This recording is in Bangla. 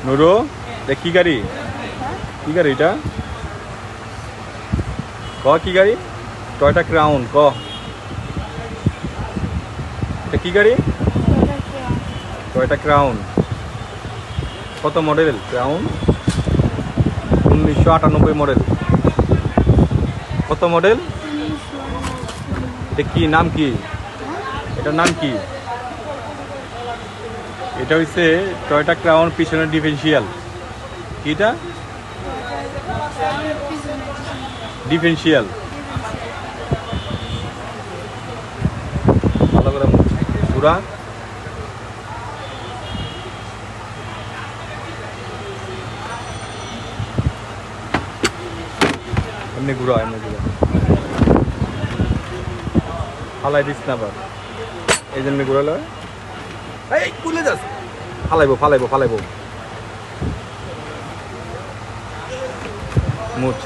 নুরো এটা কি গাড়ি? কি গাড়ি এটা? ক কি গাড়ি? টয়োটা ক্রাউন ক। এটা কি গাড়ি? Toyota crown. কত মডেল ক্রাউন? 1998 মডেল। কত মডেল? এটা কি নাম কি? এটার নাম কি? এটা হচ্ছে টয়োটা ক্রাউন পিছনের ডিফারেন্সিয়াল। কিটা? ডিফারেন্সিয়াল। ভালো করে ঘুরা। এমনি ঘুরা এমনি ঘুরা। ফালাই দিস না আবার। এই জন্য ঘুরালো। এই খুলে যাস। ফালাইবো ফালাইবো ফালাইবো। মুচ